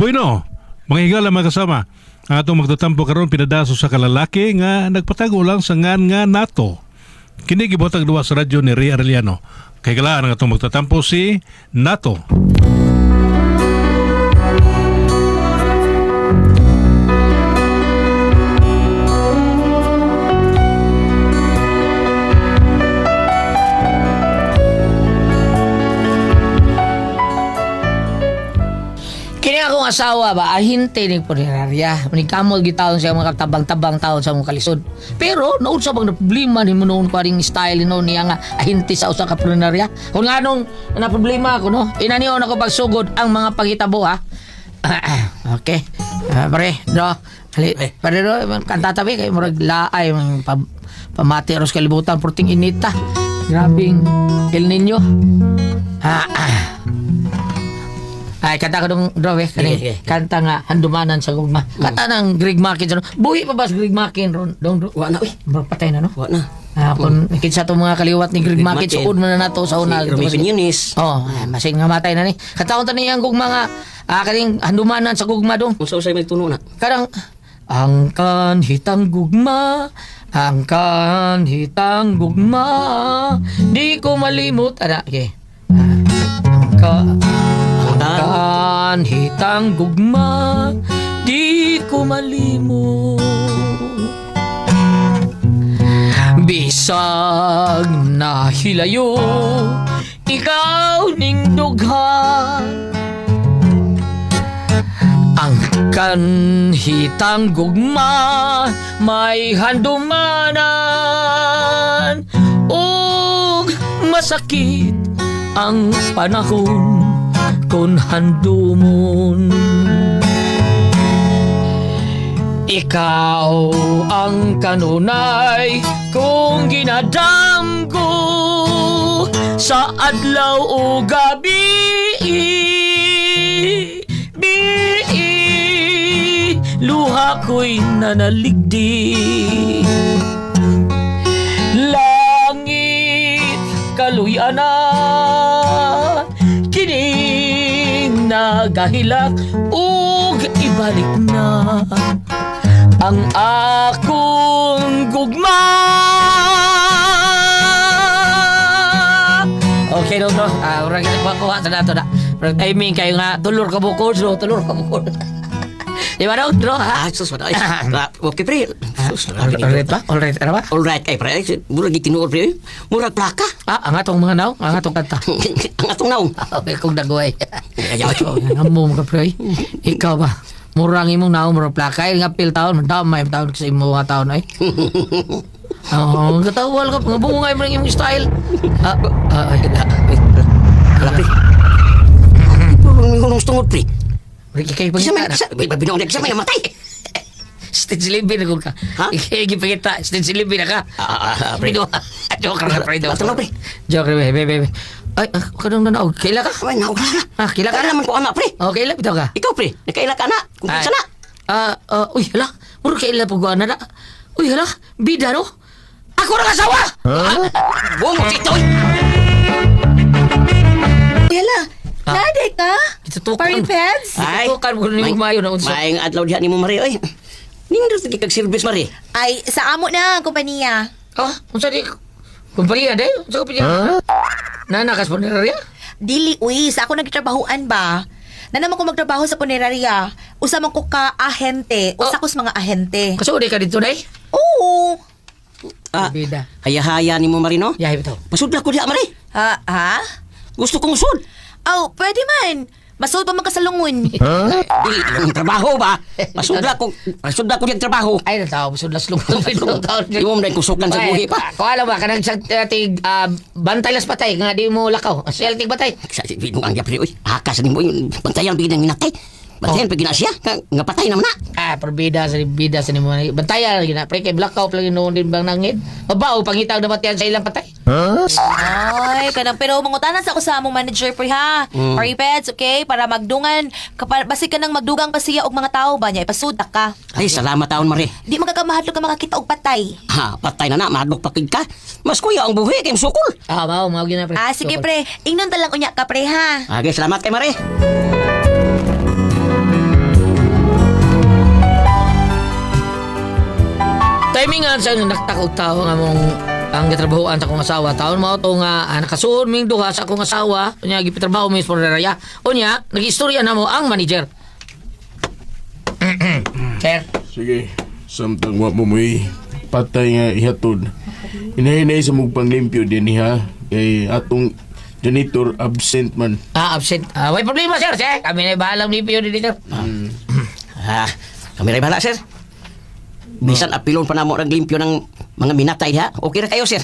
Bueno, mga higala mga kasama, ang atong magtatampo karon pinadaso sa kalalaki nga nagpatago lang sa ngan nga nato. Kini gibotag duwa sa radyo ni Ray Arellano. Kay galaan ang atong magtatampo si Nato. Kini akong asawa ba, ahinte ni punerarya. Manikamod gitaon siya mga tabang-tabang taon sa mga kalisod. Pero noon sa bang problema ni mo noon ko ring style no niya nga ahinte sa usa ka punerarya. Kung nga nung na problema ako no, inanion ako pagsugod ang mga panghitabo ha. Okay. Pare, no. Pare no, kantatabi kay murag laay mga pamati aros kalibutan porting inita. Grabing El Nino. Ay, kanta ko dong, Drowe. Kanta nga, handumanan sa gugma. Kanta ng Greg Makin. Buhi pa ba sa Greg Makin, Ron? Wa na, uy. Patay na, no? Wa na. Kung kinsa itong mga kaliwat ni Greg Makin, suod mo na nato sa una. Si Romy Piñones. Masing nga matay na ni. Kanta ko tanong yung gugma nga, kaning handumanan sa gugma dong. Kung sa-usay may tuno na. Karang, ang kanhitang gugma, ang kanhitang gugma, di ko malimot. Okay. Kanhitang gugma, di ko malimot. Bisag na hilayo, ikaw ning dughan. Ang kanhitang gugma, may handumanan. Ug masakit ang panahon kung handumon. Ikaw ang kanunay kung ginadamgo sa adlaw o gabi. Luha ko'y nanaligdi. Langit kaluyanan, kining nagahilak ug ibalik na ang akong gugma. Okay, no. Urang kuha sa nato na. I mean, kayo nga, tulor ka bukod, tulor ka bukod. Di ba, Dro? Sus, wala. Okay, pre. Sus, Alright ba? Alright, ano ba? Alright, kay pre. Murag gitinuod, pre. Murag plaka. Ang atong mga naw, ang atong kanta. Ang atong naong. Okay, kung dagoy. Ayaw. Ngamom ka, pre. Ikaw ba? Murang imong naong murag plaka. Nga pil taon, damay taon sa imong mga taon ay. Katawal ka, nga bungay mo ng imong style. Wala, pre. Murag tungod, pre. Ikay Kisa may, pagkita na. binong kisa may namatay. Stage living na ko ka. Ha? Ikay pagkita. Stage living na ka. Pre. Joke na, pre. Atong na, pre. Joke na, bebe. Ay, kanong nanaog. Kaila ka? Ay, naog na. Kaila ka Kaya na? naman ko, anak, pre. Kaila, bitaw ka? Ikaw, pre. Nakaila ka na. Kung kinsa na. Uy, hala. Muro kaila po na na. Uy, hala. Bida, no? Ako na kasawa! Buong mo, tito. Yala, naday ka? Itutukan. Party pads? Itutukan mo na yung mayo na unso. Maayong adlaw diha ni mo, Mari. Oy. Nindot lagi kag service, Mari. Ay, sa amo na ang kompanya. Unsa di? Kumpanya, day? Unsa kumpanya? Nanakas po na rin? Dili, uy, sa ako nagtrabahoan ba? Na naman ko magtrabaho sa punerarya. Usa man ko ka ahente. Usa ko sa mga ahente. Kasuli ka dito, day? Oo. Bida. Haya-haya ni mo, Mari, no? Yahay bitaw. Pasudla ko diha, Mari. Ha? Gusto kong usod. Oh, pwede man. Masod pa man ka sa lungon. Dili, yung trabaho ba? Pasudla ko diha trabaho. Ay, natawa mo sudlas lungkot. Di mo man kusukan sa buhi pa. Kung alam ba, kanang tig bantay las patay, nga di mo lakaw. Selting batay. Sa binong ang yapri, oy. Hakas ni mo yung bantayan bigyan ng minatay. Bantayan pag ginasya, nga patay naman na. Bida sa ni mo. Bantayan lagi na. Pre, kay blackout lagi noon din bang nangid. Babaw, pangitag na batayan sa ilang patay. Ay, kanang pero mangutanan sa ako sa among manager pre ha. Party pads, okay? Para magdungan, basi ka nang magdugang pa siya og mga tao ba niya, ipasudak ka. Ay, salamat taon, Mari. Di magkakamahadlo ka makakita og patay. Ha, patay na madlok pakig ka. Mas kuya ang buhi kay sukol. Bawa, mawag na pre. Sige pre, ingnon talang unya ka pre ha. Okay, salamat kay Mari. timingan sa naktakog tao nga mong ang gitrabahoan sa akong asawa. Taon mo to nga nakasuon ming duha sa akong asawa. Unya gipitrabaho mi sa Porderaya. Unya nagistorya na mo ang manager. Sir. Sige, samtang wa mo mo'y patay nga ihatod. Hinahinay sa mong panglimpyo din ha. Kay atong janitor absent man. Absent. May problema, sir. Sir, kami na bahalang limpyo dito. Kami rin bahala, sir. Bisan apilon pa na mo limpyo ng mga minatay, ha? Okay na kayo, sir.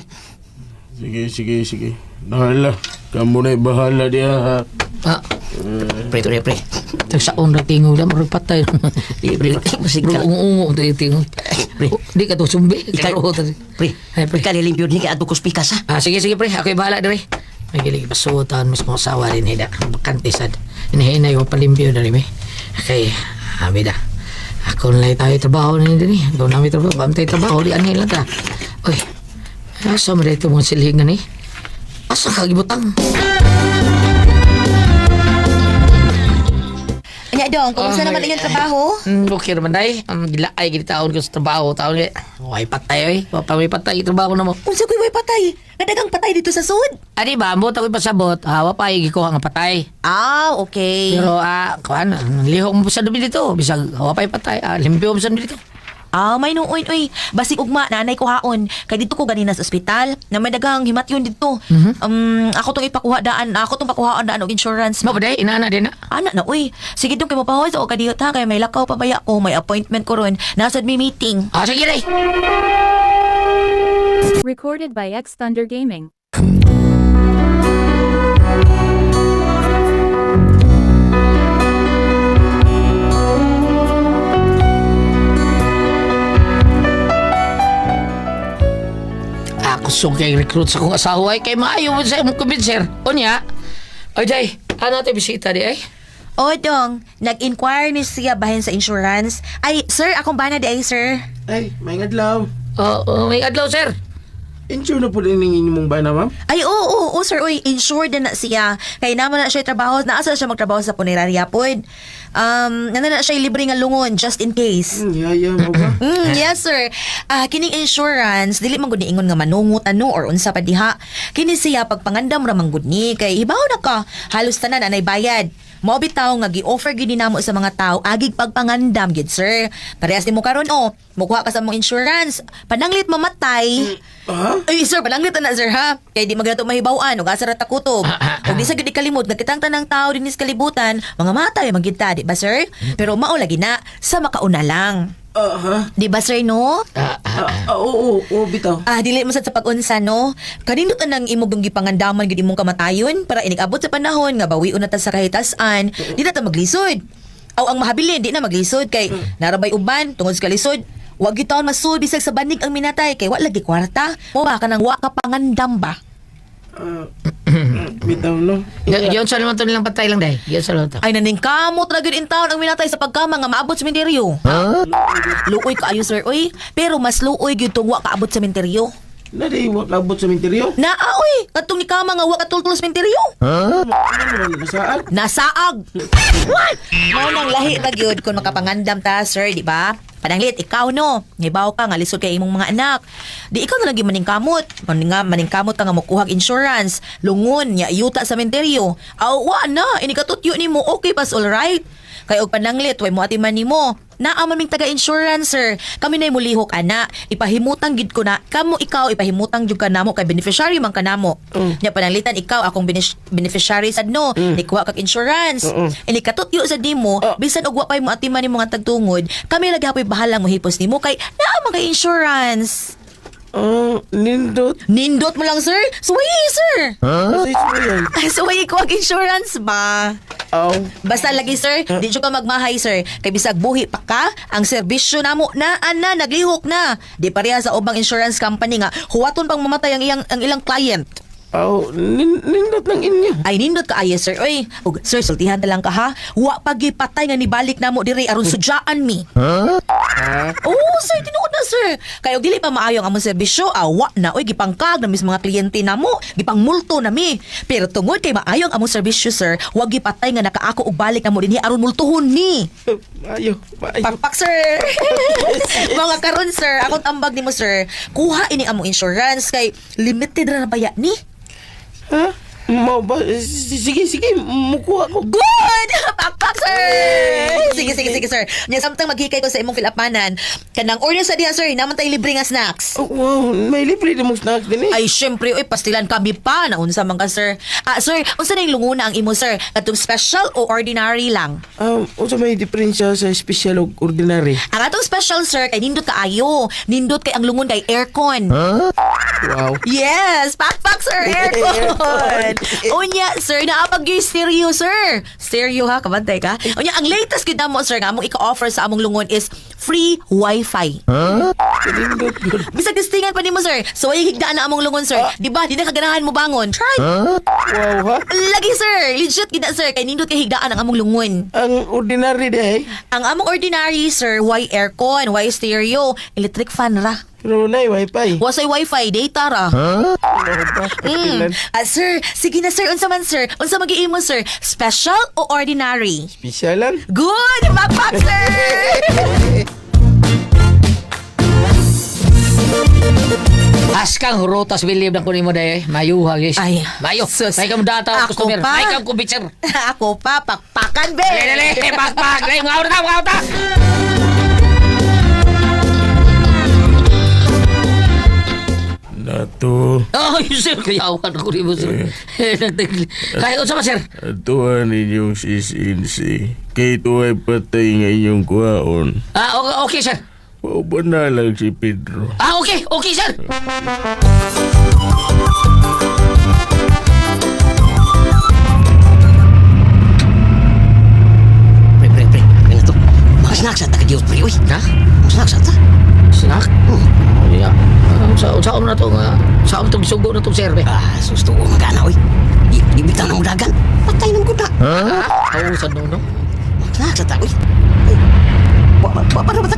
Sige. Nahala. Kamu na'y bahala diha ha. Pre. Tagsaon na tingog na marupatay. Pre, masigkal. Ungo tingog. Di ka to sumbi. Pre, limpyo din kaya ato kuspikas, ha? Sige, pre. Ako'y bahala dire. May gilig pasutan mas mga asawa rin hida. Bakantisad. Hinahinay ko palimpyo na rin eh. Okay, amida. Ako nalay tayo trabaho na din eh. Ako namin trabaho. Bamtay trabaho. Di anhin lang ta. Uy, asa mo dito mga silingan eh? Asa kagibutang? Anya dong, kumusta naman inyong trabaho? Okay naman day. Gilaay gini taon ko sa trabaho. Taon eh. Way patay eh. May patay trabaho na mo. Unsa ko'y way patay? Nadagang patay dito sa sud? Ani ba, mo ako'y pasabot. Hawa pa gikuha nga patay. Okay. Pero kuan, lihok mo sa dumi dito. Bisag hawa pa patay. Limpyo mo sa dumi dito. May nuoy, oy. Basig ugma, nanay ko haon. Kay dito ko ganina sa ospital. Na may dagang himatyon dito. Ako tong ipakuha daan. Ako tong pakuhaan daan og insurance. Mo ba day, inaana din na. Anak na, uy. Sige dong kay mapahoy sa o kadiyot ha. Kay may lakaw pa baya ko. May appointment ko ron. Nasad may meeting. Sige day. Recorded by X Thunder Gaming. Ako kay recruit sa kong asawa kay maayo mo sa imong kumbinser. Unya. Ay day, ano tayo bisita di ay? O dong, nag-inquire ni siya bahin sa insurance. Ay, sir, akong bana di ay, sir. Ay, may ngadlaw. May adlaw sir. Insure na po din ng inyong bana, ma'am? Ay, oo, sir, uy, insured na siya. Kaya naman na siya trabaho, naasa siya magtrabaho sa punerarya po. Na siya libre nga lungon, just in case. Yaya mo ba? Yes, sir. Kining insurance, dili man gud ni ingon nga manungot or unsa pa diha. Kini siya pagpangandam ra man gud ni kay hibaw na ka, halos tanan anay bayad. Mao bitaw nga gi-offer gid namo sa mga tao agig pagpangandam gid, sir. Parehas nimo karon mukuha ka sa mong insurance. Pananglit mamatay. Ay, sir, pananglit na sir ha. Kay di magnato mahibaw-an ug asa ra takutob. Ug di sa gid kalimot nga kitang tanang tao dinhi sa kalibutan, mga matay man gid ta, di ba, sir? Pero mao lagi na sa makauna lang. Di ba, sir, no? Oo, bitaw. Dili mo sad sa pag-unsa, no? Kanindot nang imong dong gipangandaman gid imong kamatayon para inig-abot sa panahon nga bawi una ta sa kahitasan, di na ta maglisod. Aw ang mahabilin, di na maglisod kay narabay uban tungod sa kalisod. Wa gyud taon masud bisag sa banig ang minatay kay wa lagi kwarta. Mo ba kanang wa ka pangandam ba? Bitaw, no? Yon sa naman to nilang patay lang day. Yon sa naman to. Ay naning kamot ra gyud in taon ang minatay sa pagkama nga maabot sa menteryo. Luoy kaayo, sir, oy. Pero mas luoy gyud tong wa kaabot sa menteryo. Nadi, wak labot sa minteryo? Oy, katong ni kama nga wa katultul sa menteryo. Ano naman, nasaan? Nasaag. Mao nang lahi ra gyud kun makapangandam ta, sir, di ba? Pananglit ikaw no, ngibaw ka nga lisod kay imong mga anak. Di ikaw na lagi maningkamot. Maningkamot ka nga mokuhag insurance, lungon nya yuta sa menteryo. Wa na, ini katutyo nimo okay pas all right. Kay og pananglit way mo atiman nimo. Naaman ming taga-insurance, sir. Kami na'y mulihok, ana. Ipahimutang gid ko na. Kamo ikaw, ipahimutang jud ka namo kay beneficiary man ka namo. Nya pananglitan ikaw, akong beneficiary sad no. Nikuha kag insurance. Ini katutyo sa nimo, bisan og wa pay mo atiman nimo nga tagtungod, kami lagi hapoy bahalang mohipos nimo kay naa mga insurance. Nindot. Nindot mo lang, sir? Suwayi, sir. Kasi yan. Suwayi ko ang insurance ba? Basta lagi, sir, di siya ka magmahay, sir. Kay bisag buhi pa ka, ang serbisyo namo na naglihok na. Di pareha sa ubang insurance company nga, huwaton pang mamatay ang ilang client. Nindot lang inyo. Ay, nindot ka ay, sir. Oy, sir, sultihan na lang ka, ha? Wa pagipatay nga nibalik namo diri aron sudyaan mi. Oh, sir, tinuod na, sir. Kayo dili pa maayo ang among serbisyo, awa na oy gipangkag na mis mga kliyente namo, gipangmulto na mi. Pero tungod kay maayo ang among serbisyo, sir, wag gipatay nga nakaako og balik namo dinhi aron multuhon mi. Maayo. Pakpak, sir. Mga karon, sir, akong tambag nimo, sir. Kuha ini among insurance kay limited ra na baya ni. Ha? Mau ba? Sige, mukuha ko. Good! Pakpak, sir! Sige, sir. Nya samtang maghikay ko sa imong kilapanan. Kanang order sa diha, sir, naman tayo libre nga snacks. Oh, wow, may libre na mong snacks din eh. Ay, syempre, oy, pastilan kami pa. Naunsa man ka, sir. Sir, unsa na yung lunguna ang imo, sir? Katong special o ordinary lang? Unsa may diferensya sa special o ordinary? Ang atong special, sir, kay nindot kaayo. Nindot kay ang lungon kay aircon. Wow. Yes! Pakpak, sir! Aircon! Unya, sir, naapag yung stereo, sir. Stereo, ha? Kabantay ka? Unya, ang latest kita mo, sir, nga among ika-offer sa among lungon is free wifi. Kalindot good. Bisag distingan pa ni mo, sir. So, ay higdaan na among lungon, sir. Di ba? Di na kaganahan mo bangon. Try! Wow, ha? Lagi, sir. Legit gina, sir. Kay nindot kay higdaan ang among lungon. Ang ordinary day, Ang among ordinary, sir, why aircon, why stereo, electric fan ra. pero na wifi. Wasay wifi, data ra. Wow ba? Kapilan. Sir, sige na, sir. Unsa man, sir? Unsa mag-iimo, sir? Special o ordinary? Special lang. Good! Backpack, sir! Askang hurotas bilib na kunin mo dahi. Mayo hagis. Ay, Mayo. sus. May kam data Ako customer. pa. May kam kumbitser. Ako pa, pakpakan, be! Dali. Pakpak. Dali, ngaw ta. Nato, Ay, sir. Kayawan ako rin mo, sir. Kaya, unsa ba, sir? atuhan ninyong sisinsi. Kay ito ay patay nga inyong kuhaon. Okay, sir. Wow ba na lang si Pedro? Okay. Okay, sir. Pre. Ano to? Mga snacks at takadiyot, pre. Uy, Ha? mga snacks at Snack? Yeah. Sa na to nga. Sa itong sugo na itong sir, be. susto ko mga gana, uy. Ibitang na mo dagan. Patay ng kuda. Oo, sa no. Mga snacks at uy. Paano ba ta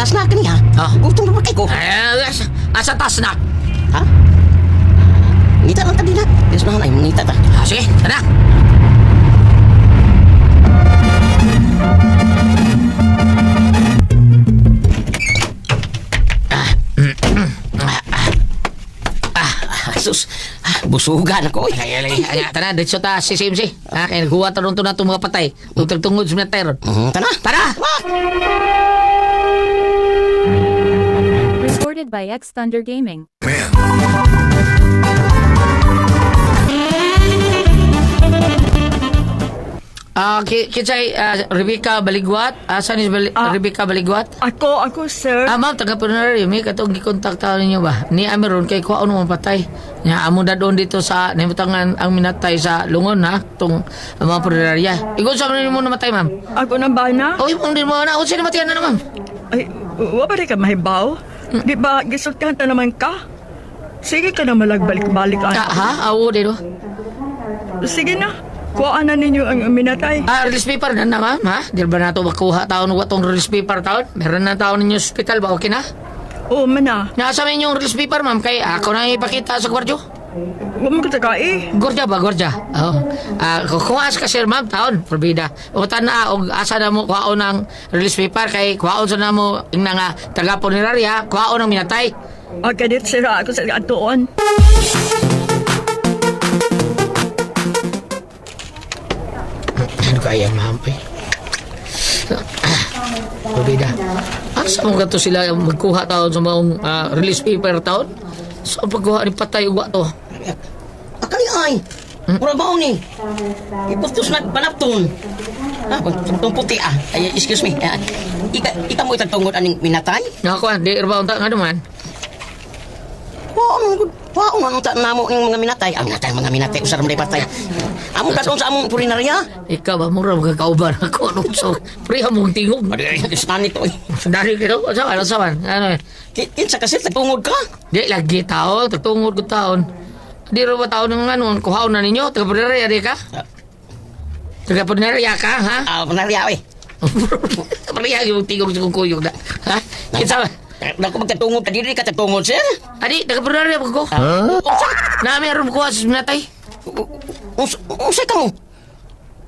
snack ka niya? Ah. Gutom na ba kay ko? Asa ta snack? Ha? Ngita lang tadi na. Yes na, ay ngita ta. Sige, tara. Sus, busugan ako, uy. Tara, dito ta si Simsi. Kaya naghuwa ta ron to na itong mga patay. Tungtong-tungod sa mga terror. Tana. Tara! Recorded by X Thunder Gaming. Kinsay, Rebecca Baligwat. Asan is Rebecca Baligwat? Ako, sir. Ma'am, taga-punari, may katong gikontakta ninyo ba? Ni Amiron, kay kuha ano mapatay. Nya, amo na doon dito sa, namutangan ang minatay sa lungon, ha? Itong mga punarya. Ikon sa mga mo namatay, ma'am? Ako na ba na? O, yung din mo na. O, sino matiyan na, ma'am? Ay, wa ba rin ka mahibaw? Di ba, gisultihan ta naman ka? Sige ka na malagbalik-balik. Ha? Awo, dito. Sige na. Kuhaan na ninyo ang minatay. Release paper na ma'am, ha? Di ba na ito makuha taon ng watong release paper taon? Meron na taon ninyo sa hospital ba? Okay na? Oo, mana. Nasa mo yung release paper, ma'am. Kay ako na ipakita sa gwardyo. Huwag mo katakai. Gwardya ba? Gwardya. Oo. Kuhaas ka, sir, ma'am. Taon. Forbida. O na, o asa na mo kuhaon ng release paper. Kay kuhaon sa na mo yung nga taga-punerarya. Kuhaon ng minatay. Kadit sira ako sa atuon. Ano kaya, ma'am? Forbida. Asa mo gato sila magkuha taon sa mga release paper taon? Saan pagkuha ni patay uwa to? Akali ay. Mura ba ni? Ipustos na panapton. Itong puti Ay, excuse me. Ika mo itagtungod aning minatay? Nakakuha, di irba unta nga naman. Wow, ang ta namo ng mga minatay. Ang mga minatay usar mo patay. Amo ka doon sa among purinarya? Ikaw ba, mura magkakauban ako. Ano so, priya mong tingog. Isnan ito. Sandali kito, ano saman? Ano eh? Kinsa kasi tagtungod ka? Di lagi taon, tagtungod ko taon. Di rin ba taon ng ano, kuhaon na ninyo? Taga-punarya di ka? Taga-punarya ka, ha? Punarya, Pareha yung tingog sa kukuyog na. Ha? Kinsa ba? Naku magkatungod ka diri ka tatungod sir. Adi, nagkabrarya po ko. Nami aron ko sa minatay. Unsay ka mo?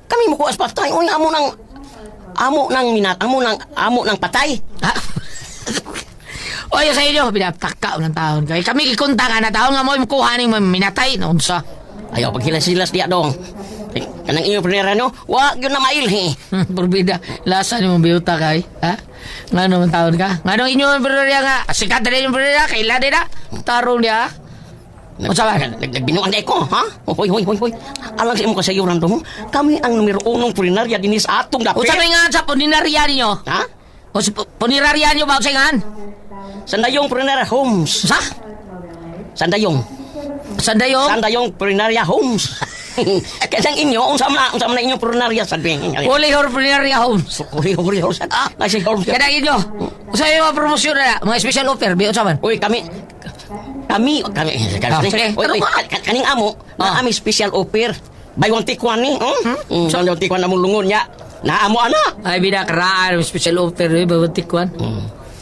Kami mo kuas patay oy amo nang patay. Ha? Oy, sa inyo, pinapaka ng taon kay kami ikunta ka na taon nga mo kuha ning minatay na unsa. Ayaw paghilas-hilas diya dong. Kanang iyo prenera no, wa gyud na mailhi. Berbeda. Lasa ni mong biyuta kay. Ha? Nga naman taon ka? Nga nung inyo ang brother nga. Sikat na rin yung brother kaila din na. Tarong niya. Unsa ba? Nagbinuan day ko, ha? Hoy. Alang sa imo kasayuran to mo. Kami ang numero 1 prenarya dinhi sa atong dapit. Unsa ba nga sa puninarya ninyo? Ha? O sa puninarya ninyo ba sa ingan? Sandayong Prenarya Homes. Sa? Sandayong Sandayong? Prenarya Homes. Kasang inyo, unsa man na inyong prenarya sabi. Uli hor puninarya homes. Uri. Nasi homes. Kada inyo. Unsa yung mga promosyon na mga special offer? Biyo sa man? Uy, kami. Sige. Uy, kaning amo, na ami special offer. Buy one take one ni. Buy one take one na mong lungon niya. Na amo ana. Ay, binakaraan. Special offer. Babatikwan.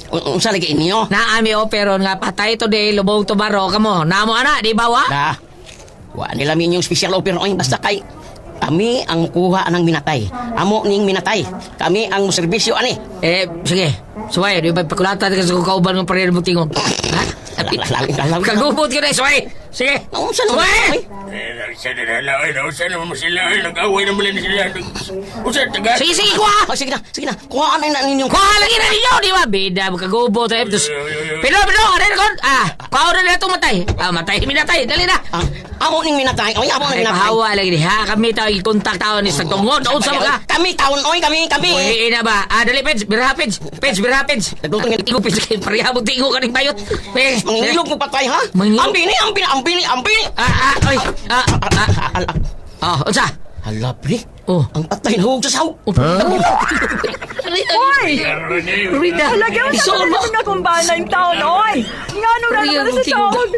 Unsa lagi inyo? Naami operon nga patay today, lubong tomorrow kamo. Namo ana, di ba wa? Da. Wa nila minyong special offer oy basta kay kami ang kuha ng minatay. Amo ning minatay. Kami ang serbisyo ani. Sige. Suway, di ba pakulatan ka sa kauban ng pareho mo tingog? Ha? Kagubot ka na, suway. Sige. Unsa naman? Suway! Usa naman sila. Nag-away naman lang sila. Usa, taga. Sige, kuha! Sige na. Kuhaan na ninyong Kuha lagi na ninyo, di ba? Bida, magkagubot. Pero, ano na kon? Kuha na na itong matay. Matay, minatay. Dali na. amo ning minatay. Oy, amo ning Ay, minatay. pahawa lagi ni ha. Kami tayo i-contact tayo ni sa tungod. Unsa mga? Kami taon oy, kami. Uy, ina ba? Dali, Peds. Birha, Peds. Nagdutong Tingo, Peds. Pareha mo tingo ka ng bayot. Mangilog mo patay ha? Mangilog? Ambini. Oy. Unsa? Hala, pre. Oh. Ang patay na huwag sa saw. Oy! Rita. Lagyan mo Isoon mo. na kung ba na yung taon, oy! Nga na naman sa taon!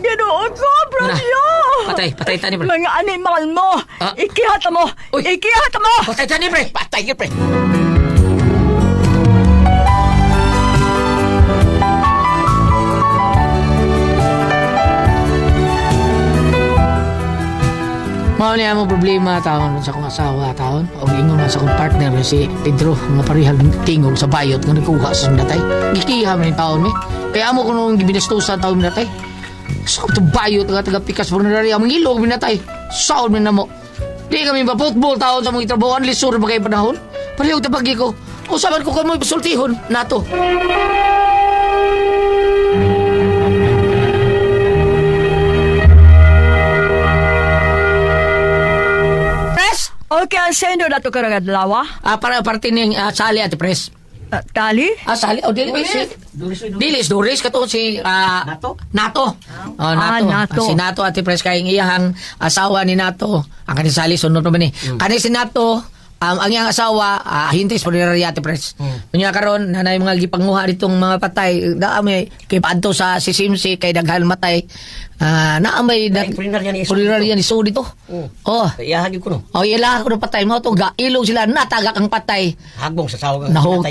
Ganoon ko, brother! Patay tani, pre. Mga animal mo! Ikihata mo! Uy. Ikihata mo! Patay tani, pre. Patay yun, pre. Mao niya mo problema taon sa akong asawa taon. O ingon na sa akong partner si Pedro nga parihal tingog sa bayot nga nagkuha sa datay. Gikiha man yung taon mi. Kaya amo kuno gibinastusan taon minatay. Sa to bayot nga taga pikas funeraria mangilog minatay. Saon man namo. Di kami ba football taon sa mga trabahoan lisur ba kay panahon. Palihog tabagi ko. Usaban ko kamo isultihon nato. Okay, ang sendo na ito karagadlawa. Para parte ning sali at pres. Tali? Sali o dili si Doris kato si Nato? Nato. Nato. Si Nato at pres kay iyang asawa ni Nato. Ang kaning sali sunod pa ni. Kani si Nato ang iyang asawa hintis punerarya ati pres. Unya karon nanay mga gipanguha ditong mga patay daami kay paadto sa sisimsi kay daghan matay. Naamay punerarya ni Sudi to. Oh. Kaya hagib ko no. Oh, ila ko patay mo to ilog sila natagak ang patay. Hagbong sa saw. Nahog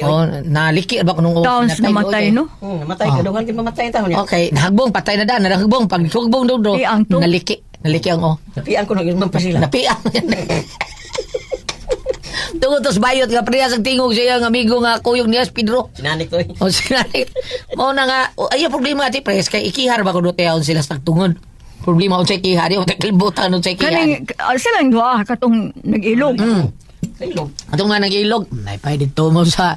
naliki ba kunong Towns namatay, no? Namatay ka daw. Hagib mamatay taon niya. Okay, nahagbong patay na dan, nahagbong pag hugbong do. Piang to? Naliki ang Napian ko na yun pa sila. Napiang. Tungod tos bayot nga priya sa tingog siya ang amigo nga kuyog niya Pedro. Sinanik to eh. O sinali. Mao na nga ayo problema ati pres kay ikihar ba kuno tayon sila sa tungod. Problema unsay ikihar, yung kalibutan unsay ikihar. Kaning, silang duha, katong nag-ilog. Atong nga nag-ilog, may pa dito mo sa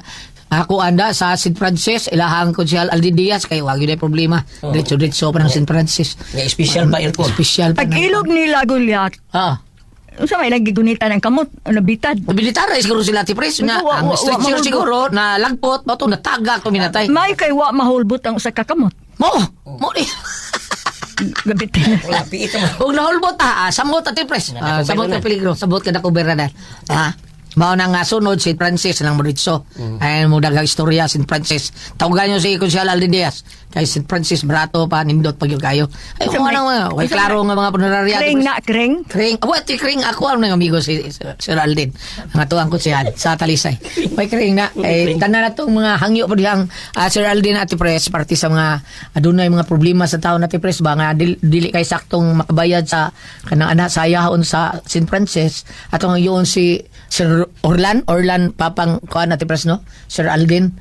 ako anda sa St. Francis, ilahang ko si Aldi Diaz kay wag yun ay problema. Diretso pa ng St. Francis. Nga special ba yun po? Special pa. Pag-ilog nila gulyat, sa may nagigunita ng kamot, nabitad. Nabilitar na siguro sila ti pres nga ang structure siguro na lagpot mo to natagak to minatay. May kay wa mahulbot ang usa ka kamot. Mo ni. Gabitin. Wala, piit mo. Ug nahulbot samot ti pres. Samot ka peligro, sabot ka na kubera na. Mao na nga sunod si Francis ng Mauricio. Ay mo daghang istorya si Francis. Tawagan niyo si Consial Alden Diaz. Kay si Francis barato pa nindot pag yung kayo. Ay mo nang mga, way klaro nga mga punerarya. Kring na, kring. Kring, ti Kring ako ang amigo si Sir Alden. Ang atuang Consial sa Talisay. May Kring na tanan na tong mga hangyo pa dihang Sir Alden at Pres party sa mga adunay mga problema sa taon at Pres ba nga dili kay saktong makabayad sa kanang anak sa ayaon sa St. Francis atong yun si Sir Orlan papang kuan at Pres no Sir Alden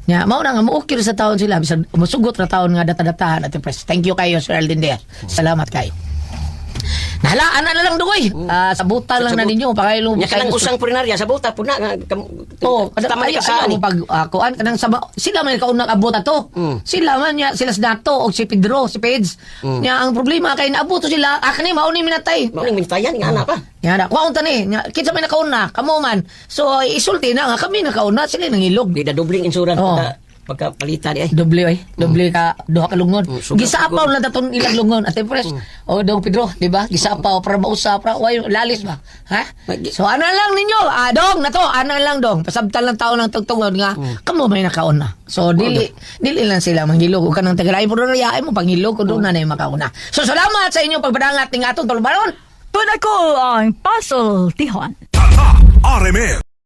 nya mao na nga muukir sa taon sila bisag musugot ra taon nga data-datahan at Pres. Thank you kayo Sir Alden there. Salamat kayo. Nahalaan na lang dugoy. Sabutan lang na ninyo pakaylo. Nya kanang usang purinarya sa buta po na. Oh, tama ay, ni kasaan ano, pag kuan kanang sila man kaunang abot ato. Sila man niya sila Nato og si Pedro, si Peds. Nya ang problema kay naabot to sila akni mao ni minatay. Mauning mintayan nga na pa. Nya na kuan tani, kinsa may nakauna, kamo man. So isulti na nga kami nakauna sila nangilog. Di da dobling insurance Oh. pagkapalitan eh. Doble ka duha ka lungon. sugat Gisapaw lang daton ilang lungon at Pres. O dong Pedro, di ba? Gisapaw para mausap para way lalis ba. Ha? So ana lang ninyo, dong nato, ana lang dong. Pasabtan lang taon ng tugtungod nga kamo may nakauna. So dili lang sila manghilog ug kanang tagalain mo rayain mo panghilog kun na nay makauna. So salamat sa inyong pagbadangat ning atong tulubaron. Tun ako ang puzzle, Tihon. RMN